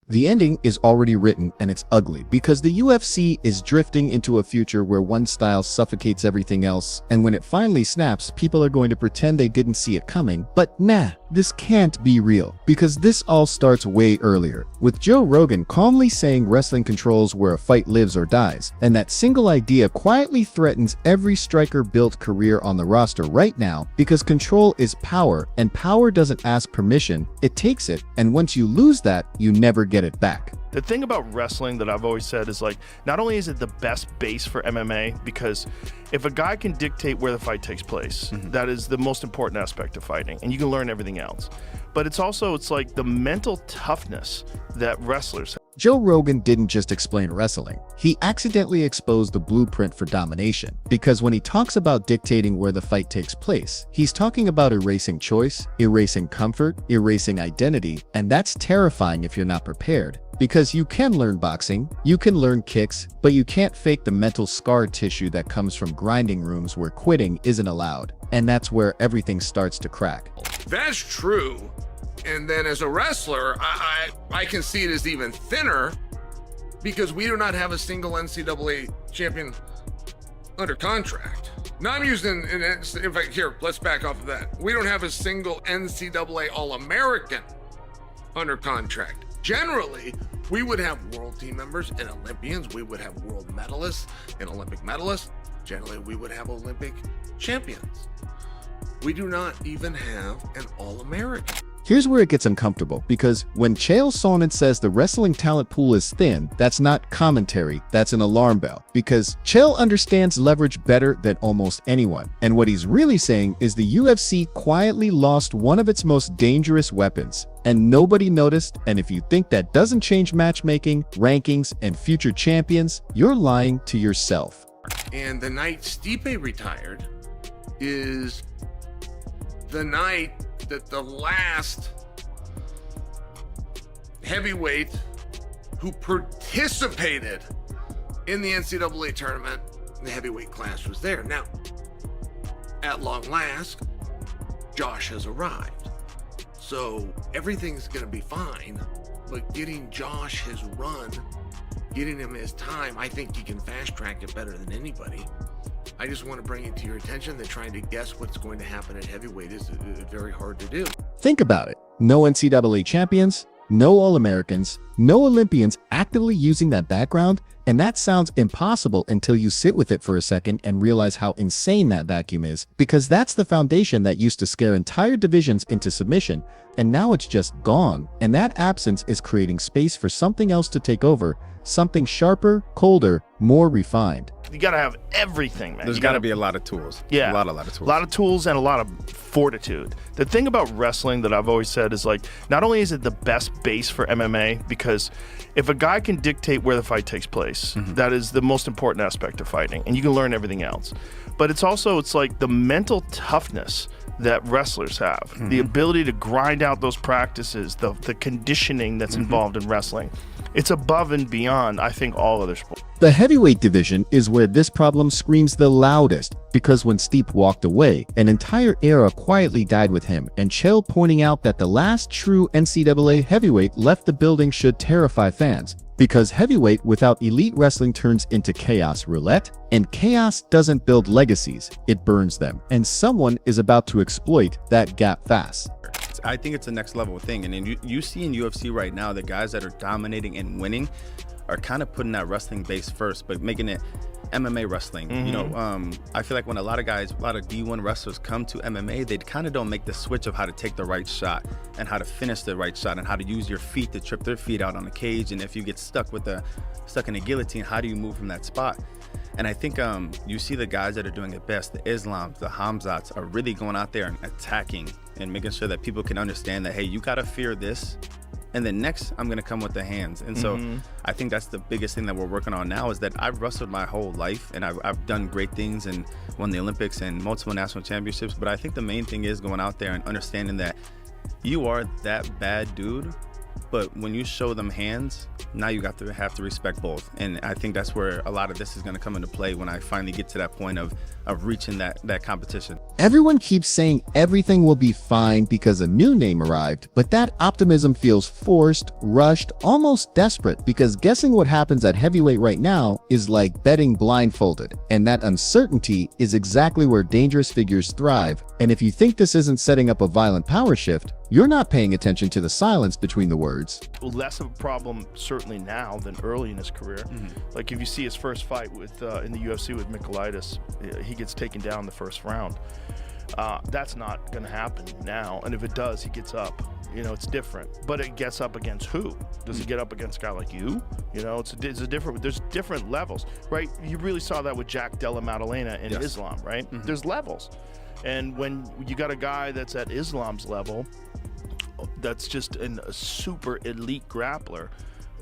The ending is already written and it's ugly because the UFC is drifting into a future where one style suffocates everything else, and when it finally snaps, people are going to pretend they didn't see it coming. But nah, this can't be real because this all starts way earlier, with Joe Rogan calmly saying wrestling controls where a fight lives or dies, and that single idea quietly threatens every striker-built career on the roster right now because control is power, and power doesn't ask permission, it takes it, and once you lose that, you never get it back. The thing about wrestling that I've always said is, like, not only is it the best base for MMA, because if a guy can dictate where the fight takes place, that is the most important aspect of fighting, and you can learn everything else. But it's like the mental toughness that wrestlers have. Joe Rogan didn't just explain wrestling. He accidentally exposed the blueprint for domination, because when he talks about dictating where the fight takes place, he's talking about erasing choice, erasing comfort, erasing identity, and that's terrifying if you're not prepared. Because you can learn boxing, you can learn kicks, but you can't fake the mental scar tissue that comes from grinding rooms where quitting isn't allowed. And that's where everything starts to crack. That's true. And then as a wrestler, I can see it as even thinner because we do not have a single NCAA champion under contract. Now I'm using, in fact, here, let's back off of that. We don't have a single NCAA All-American under contract. Generally, we would have world team members and Olympians. We would have world medalists and Olympic medalists. Generally, we would have Olympic champions. We do not even have an All-American. Here's where it gets uncomfortable, because when Chael Sonnen says the wrestling talent pool is thin, that's not commentary, that's an alarm bell. Because Chael understands leverage better than almost anyone. And what he's really saying is the UFC quietly lost one of its most dangerous weapons. And nobody noticed, and if you think that doesn't change matchmaking, rankings, and future champions, you're lying to yourself. And the night Stipe retired is the night that the last heavyweight who participated in the NCAA tournament, the heavyweight class, was there. Now, at long last, Josh has arrived. So everything's going to be fine, but getting Josh his run, getting him his time, I think he can fast track it better than anybody. I just want to bring it to your attention that trying to guess what's going to happen at heavyweight is very hard to do. Think about it. No NCAA champions, no All-Americans, no Olympians actively using that background, and that sounds impossible until you sit with it for a second and realize how insane that vacuum is, because that's the foundation that used to scare entire divisions into submission, and now it's just gone, and that absence is creating space for something else to take over, something sharper, colder, more refined. You gotta have everything, man. There's gotta be a lot of tools. Yeah. A lot of tools. A lot of tools and a lot of fortitude. The thing about wrestling that I've always said is, like, not only is it the best base for MMA, because if a guy can dictate where the fight takes place, that is the most important aspect of fighting, and you can learn everything else. But it's like the mental toughness that wrestlers have, the ability to grind out those practices, the conditioning that's involved in wrestling. It's above and beyond, I think, all other sports. The heavyweight division is where this problem screams the loudest, because when Stipe walked away, an entire era quietly died with him, and Chael pointing out that the last true NCAA heavyweight left the building should terrify fans. Because heavyweight without elite wrestling turns into chaos roulette, and chaos doesn't build legacies, it burns them, and someone is about to exploit that gap fast. I think it's a next level thing, and then you see in UFC right now, the guys that are dominating and winning are kind of putting that wrestling base first, but making it MMA wrestling. You know, I feel like when a lot of D1 wrestlers come to MMA, they kind of don't make the switch of how to take the right shot and how to finish the right shot and how to use your feet to trip their feet out on the cage. And if you get stuck in a guillotine, how do you move from that spot? And I think you see the guys that are doing it best, the Islams, the Hamzats, are really going out there and attacking and making sure that people can understand that, hey, you gotta fear this, and then next I'm gonna come with the hands. And so I think that's the biggest thing that we're working on now, is that I've wrestled my whole life and I've done great things and won the Olympics and multiple national championships, but I think the main thing is going out there and understanding that you are that bad dude But when you show them hands, now you have to respect both. And I think that's where a lot of this is going to come into play when I finally get to that point of reaching that competition. Everyone keeps saying everything will be fine because a new name arrived, but that optimism feels forced, rushed, almost desperate, because guessing what happens at heavyweight right now is like betting blindfolded, and that uncertainty is exactly where dangerous figures thrive. And if you think this isn't setting up a violent power shift, you're not paying attention to the silence between the words. Less of a problem certainly now than early in his career. Like if you see his first fight with in the UFC with Makhachev, he gets taken down the first round. That's not going to happen now, and if it does, he gets up. You know, it's different. But it gets up against who? Does it get up against a guy like you? You know, it's a different. There's different levels, right? You really saw that with Jack Della Maddalena in Islam, right? There's levels, and when you got a guy that's at Islam's level, that's just a super elite grappler,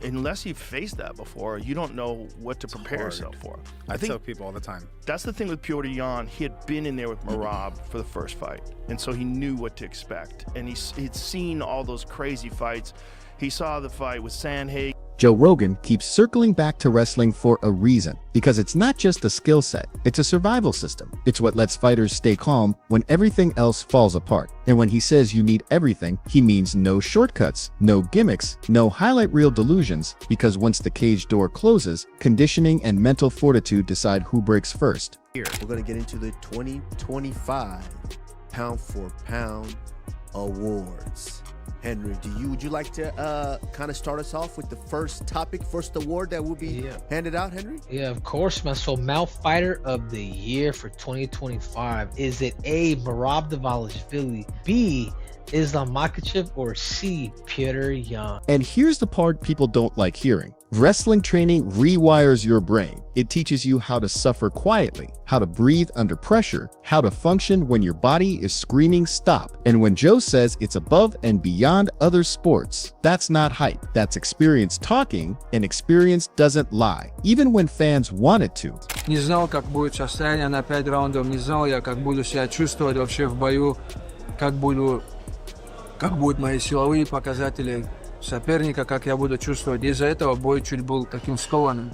unless you've faced that before, you don't know what to prepare yourself for. I tell people all the time. That's the thing with Petr Yan. He had been in there with Merab for the first fight, and so he knew what to expect. And he'd seen all those crazy fights. He saw the fight with Sandhagen. Joe Rogan keeps circling back to wrestling for a reason, because it's not just a skill set, it's a survival system. It's what lets fighters stay calm when everything else falls apart. And when he says you need everything, he means no shortcuts, no gimmicks, no highlight reel delusions, because once the cage door closes, conditioning and mental fortitude decide who breaks first. Here, we're going to get into the 2025 Pound for Pound Awards. Henry, would you like to kind of start us off with the first award that will be handed out, Henry? Yeah, of course, man. So, Male Fighter of the Year for 2025. Is it A, Merab Dvalishvili, B, Islam Makhachev, or C, Petr Yan? And here's the part people don't like hearing. Wrestling training rewires your brain. It teaches you how to suffer quietly, how to breathe under pressure, how to function when your body is screaming stop. And when Joe says it's above and beyond other sports, that's not hype. That's experience talking, and experience doesn't lie, even when fans want it to. Не знал, как будет состояние на 5 раундов, не знал я, как буду себя чувствовать вообще в бою, как будут мои силовые показатели соперника, как я буду чувствовать. Из-за этого бой чуть был таким скованным.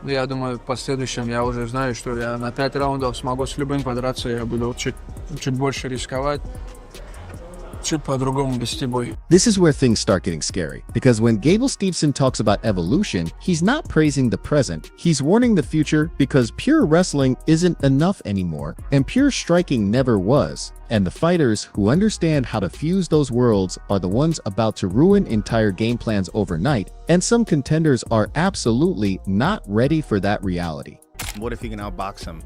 Но я думаю, в последующем я уже знаю, что я на 5 раундов смогу с любым подраться, я буду чуть больше рисковать, чуть по-другому вести бой. This is where things start getting scary, because when Gable Steveson talks about evolution, he's not praising the present, he's warning the future, because pure wrestling isn't enough anymore, and pure striking never was. And the fighters who understand how to fuse those worlds are the ones about to ruin entire game plans overnight, and some contenders are absolutely not ready for that reality. What if he can outbox him?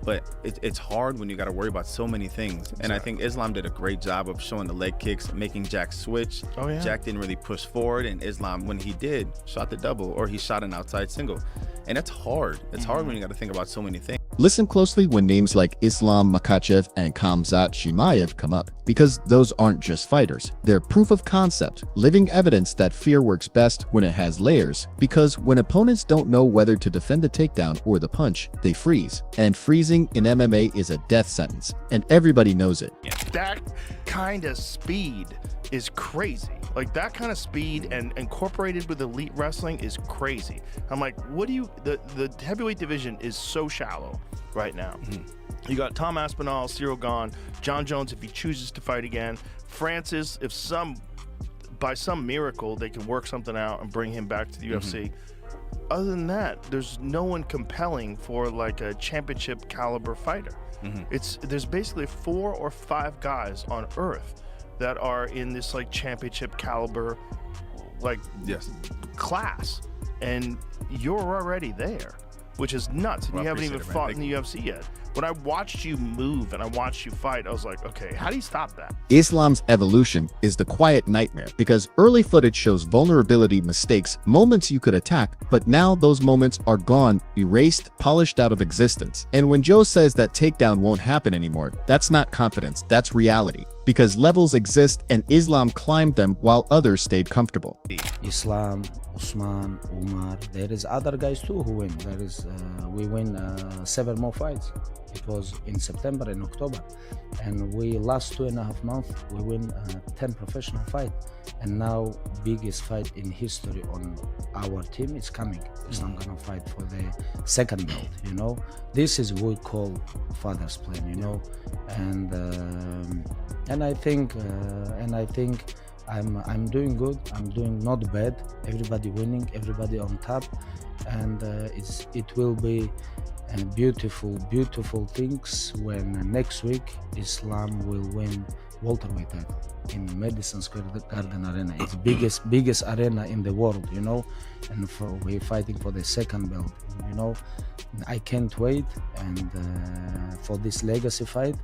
But it's hard when you got to worry about so many things. And I think Islam did a great job of showing the leg kicks, making Jack switch. Jack didn't really push forward, and Islam, when he did, shot the double, or he shot an outside single. And that's hard. It's hard when you got to think about so many things. Listen closely when names like Islam Makhachev and Khamzat Chimaev come up, because those aren't just fighters. They're proof of concept, living evidence that fear works best when it has layers, because when opponents don't know whether to defend the takedown or the punch, they freeze. And freezing in MMA is a death sentence, and everybody knows it. That kind of speed is crazy. Like that kind of speed and incorporated with elite wrestling is crazy. I'm like, what do you, the heavyweight division is so shallow right now. You got Tom Aspinall, Cyril Gahn, John Jones if he chooses to fight again, Francis if by some miracle they can work something out and bring him back to the UFC. Other than that, there's no one compelling for like a championship caliber fighter. There's basically 4 or 5 guys on earth that are in this like championship caliber like class, and you're already there, which is nuts, and you haven't even fought in the UFC yet. When I watched you move and I watched you fight, I was like, okay, how do you stop that? Islam's evolution is the quiet nightmare, because early footage shows vulnerability, mistakes, moments you could attack, but now those moments are gone, erased, polished out of existence. And when Joe says that takedown won't happen anymore, that's not confidence, that's reality. because levels exist and Islam climbed them while others stayed comfortable. Islam, Usman, Umar. There is other guys too who win. We win 7 more fights. It was in September and October, and we last 2.5 months we win 10 professional fight, and now biggest fight in history on our team is coming. Islam gonna fight for the second belt. You know, this is what we call father's plan. You know, and I think I'm doing good. I'm doing not bad. Everybody winning, everybody on top, and it will be beautiful things when next week Islam will win welterweight title in Madison Square Garden Arena. It's biggest arena in the world, you know, and we're fighting for the second belt. You know, I can't wait and for this legacy fight,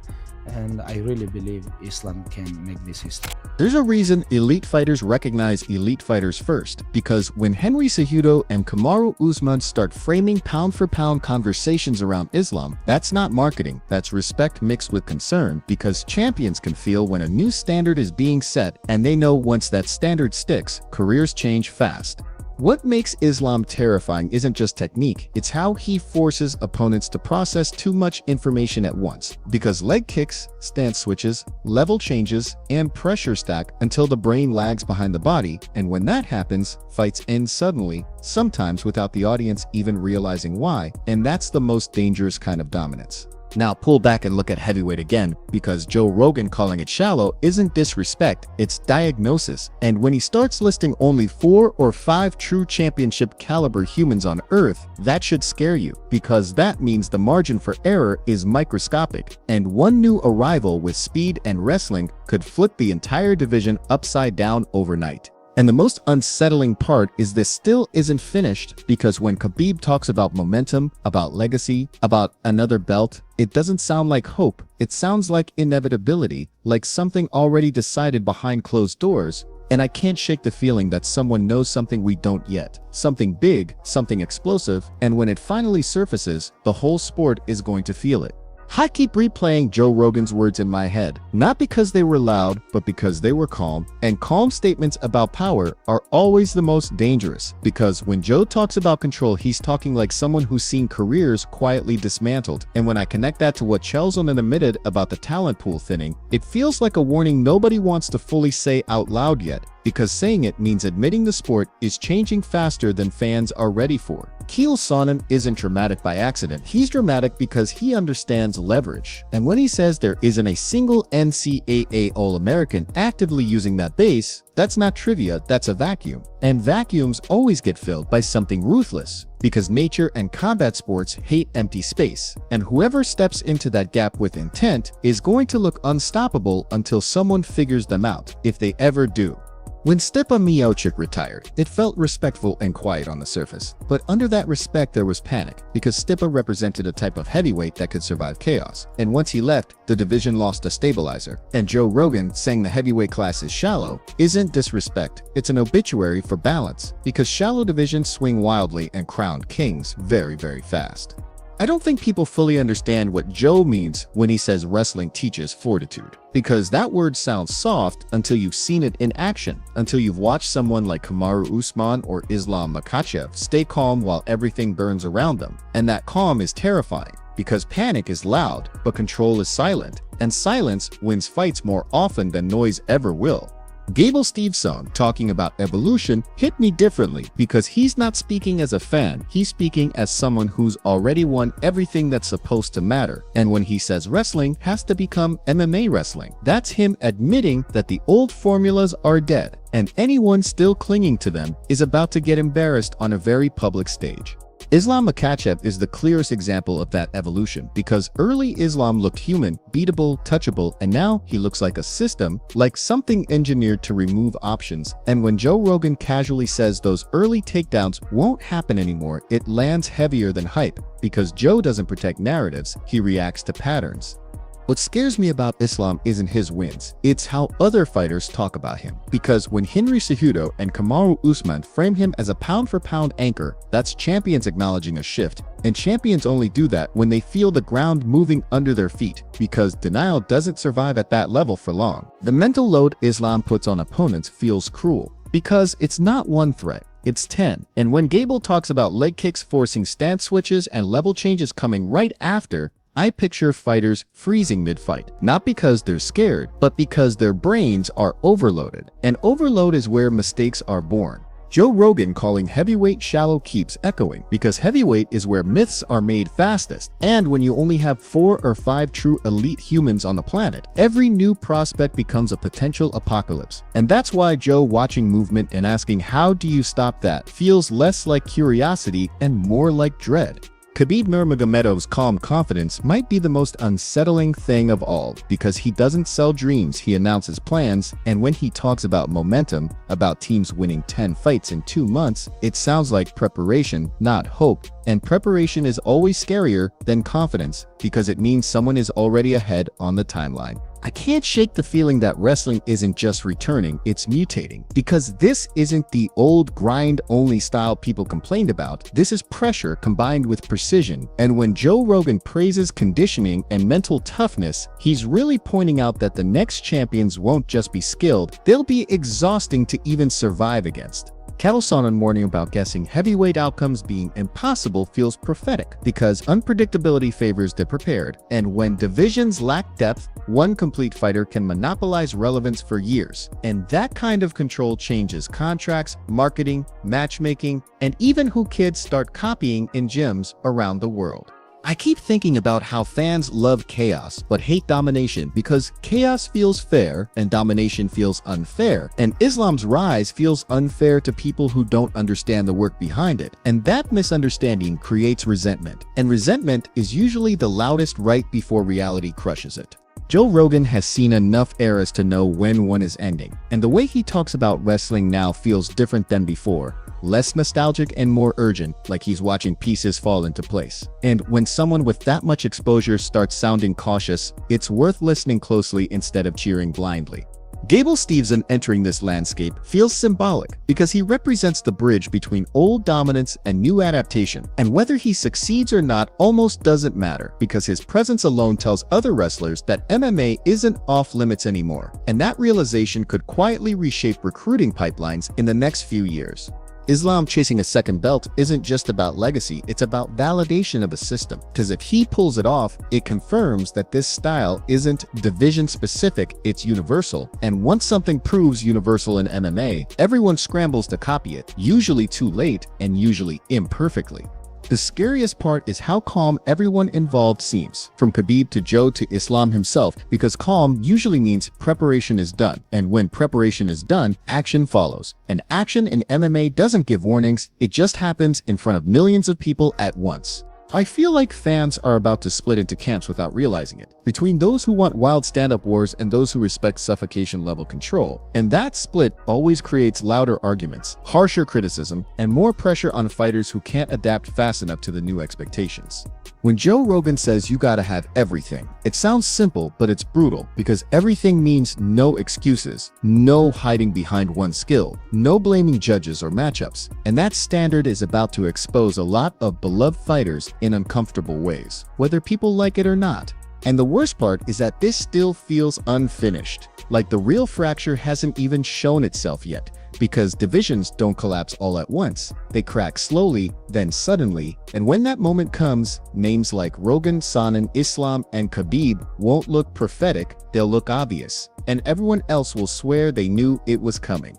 and I really believe Islam can make this history. There's a reason elite fighters recognize elite fighters first, because when Henry Cejudo and Kamaru Usman start framing pound-for-pound conversations around Islam, that's not marketing, that's respect mixed with concern, because champions can feel when a new standard is being set, and they know once that standard sticks, careers change fast. What makes Islam terrifying isn't just technique, it's how he forces opponents to process too much information at once. Because leg kicks, stance switches, level changes, and pressure stack until the brain lags behind the body, and when that happens, fights end suddenly, sometimes without the audience even realizing why, and that's the most dangerous kind of dominance. Now pull back and look at heavyweight again, because Joe Rogan calling it shallow isn't disrespect, it's diagnosis. And when he starts listing only 4 or 5 true championship caliber humans on Earth, that should scare you, because that means the margin for error is microscopic, and one new arrival with speed and wrestling could flip the entire division upside down overnight. And the most unsettling part is this still isn't finished, because when Khabib talks about momentum, about legacy, about another belt, it doesn't sound like hope, it sounds like inevitability, like something already decided behind closed doors. And I can't shake the feeling that someone knows something we don't yet. Something big, something explosive, and when it finally surfaces, the whole sport is going to feel it. I keep replaying Joe Rogan's words in my head, not because they were loud, but because they were calm, and calm statements about power are always the most dangerous, because when Joe talks about control, he's talking like someone who's seen careers quietly dismantled, and when I connect that to what Chelson admitted about the talent pool thinning, it feels like a warning nobody wants to fully say out loud yet, because saying it means admitting the sport is changing faster than fans are ready for. Keel Sonnen isn't dramatic by accident, he's dramatic because he understands leverage. And when he says there isn't a single NCAA All-American actively using that base, that's not trivia, that's a vacuum. And vacuums always get filled by something ruthless, because nature and combat sports hate empty space. And whoever steps into that gap with intent is going to look unstoppable until someone figures them out, if they ever do. When Stipe Miocic retired, it felt respectful and quiet on the surface. But under that respect there was panic, because Stipe represented a type of heavyweight that could survive chaos. And once he left, the division lost a stabilizer. And Joe Rogan saying the heavyweight class is shallow isn't disrespect, it's an obituary for balance, because shallow divisions swing wildly and crown kings very, very fast. I don't think people fully understand what Joe means when he says wrestling teaches fortitude, because that word sounds soft until you've seen it in action, until you've watched someone like Kamaru Usman or Islam Makhachev stay calm while everything burns around them. And that calm is terrifying, because panic is loud, but control is silent, and silence wins fights more often than noise ever will. Gable Steveson talking about evolution hit me differently, because he's not speaking as a fan, he's speaking as someone who's already won everything that's supposed to matter. And when he says wrestling has to become MMA wrestling, that's him admitting that the old formulas are dead, and anyone still clinging to them is about to get embarrassed on a very public stage. Islam Makhachev is the clearest example of that evolution, because early Islam looked human, beatable, touchable, and now he looks like a system, like something engineered to remove options. And when Joe Rogan casually says those early takedowns won't happen anymore, it lands heavier than hype, because Joe doesn't protect narratives, he reacts to patterns. What scares me about Islam isn't his wins, it's how other fighters talk about him. Because when Henry Cejudo and Kamaru Usman frame him as a pound-for-pound anchor, that's champions acknowledging a shift, and champions only do that when they feel the ground moving under their feet, because denial doesn't survive at that level for long. The mental load Islam puts on opponents feels cruel, because it's not one threat, it's 10. And when Gable talks about leg kicks forcing stance switches and level changes coming right after, I picture fighters freezing mid-fight, not because they're scared, but because their brains are overloaded. And overload is where mistakes are born. Joe Rogan calling heavyweight shallow keeps echoing, because heavyweight is where myths are made fastest. And when you only have 4 or 5 true elite humans on the planet, every new prospect becomes a potential apocalypse. And that's why Joe watching movement and asking how do you stop that feels less like curiosity and more like dread. Khabib Nurmagomedov's calm confidence might be the most unsettling thing of all, because he doesn't sell dreams, he announces plans, and when he talks about momentum, about teams winning 10 fights in 2 months, it sounds like preparation, not hope. And preparation is always scarier than confidence, because it means someone is already ahead on the timeline. I can't shake the feeling that wrestling isn't just returning, it's mutating. Because this isn't the old grind-only style people complained about, this is pressure combined with precision. And when Joe Rogan praises conditioning and mental toughness, he's really pointing out that the next champions won't just be skilled, they'll be exhausting to even survive against. Cattle Sonnen warning about guessing heavyweight outcomes being impossible feels prophetic, because unpredictability favors the prepared, and when divisions lack depth, one complete fighter can monopolize relevance for years. And that kind of control changes contracts, marketing, matchmaking, and even who kids start copying in gyms around the world. I keep thinking about how fans love chaos but hate domination, because chaos feels fair and domination feels unfair, and Islam's rise feels unfair to people who don't understand the work behind it. And that misunderstanding creates resentment, and resentment is usually the loudest right before reality crushes it. Joe Rogan has seen enough eras to know when one is ending, and the way he talks about wrestling now feels different than before. Less nostalgic and more urgent, like he's watching pieces fall into place. And when someone with that much exposure starts sounding cautious, it's worth listening closely instead of cheering blindly. Gable Steveson entering this landscape feels symbolic, because he represents the bridge between old dominance and new adaptation, and whether he succeeds or not almost doesn't matter, because his presence alone tells other wrestlers that MMA isn't off limits anymore, and that realization could quietly reshape recruiting pipelines in the next few years. Islam chasing a second belt isn't just about legacy, it's about validation of a system. Because if he pulls it off, it confirms that this style isn't division specific, it's universal. And once something proves universal in MMA, everyone scrambles to copy it, usually too late and usually imperfectly. The scariest part is how calm everyone involved seems, from Khabib to Joe to Islam himself, because calm usually means preparation is done, and when preparation is done, action follows. And action in MMA doesn't give warnings, it just happens in front of millions of people at once. I feel like fans are about to split into camps without realizing it, between those who want wild stand-up wars and those who respect suffocation-level control. And that split always creates louder arguments, harsher criticism, and more pressure on fighters who can't adapt fast enough to the new expectations. When Joe Rogan says you gotta have everything, it sounds simple, but it's brutal, because everything means no excuses, no hiding behind one skill, no blaming judges or matchups, and that standard is about to expose a lot of beloved fighters in uncomfortable ways, whether people like it or not. And the worst part is that this still feels unfinished, like the real fracture hasn't even shown itself yet, because divisions don't collapse all at once. They crack slowly, then suddenly, and when that moment comes, names like Rogan, Sonnen, Islam, and Khabib won't look prophetic, they'll look obvious, and everyone else will swear they knew it was coming.